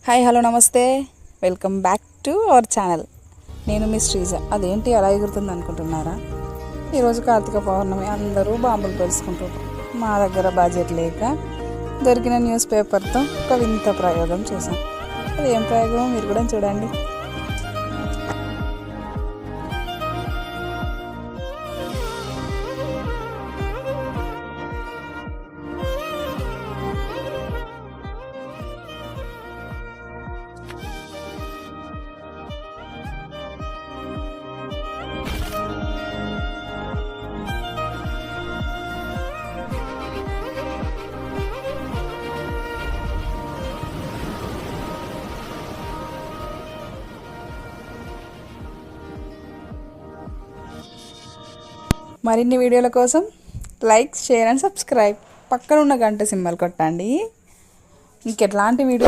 Hi hello నమస్తే, welcome back to our channel. నేను మీ శ్రీజ. అదేంటి అలా ఎగురుతుంది అనుకుంటున్నారా? ఈరోజు కార్తీక పౌర్ణమి, అందరూ బాంబులు పేల్చుకుంటారు. మా దగ్గర బడ్జెట్ లేక దొరికిన న్యూస్ పేపర్తో ఒక వింత ప్రయోగం చేశాం. అది ఏం ప్రయోగం మీరు కూడా చూడండి. మరిన్ని వీడియోల కోసం లైక్, షేర్ అండ్ సబ్స్క్రైబ్. పక్కన ఉన్న గంట సింబల్ కొట్టండి. ఇంకెట్లాంటి వీడియో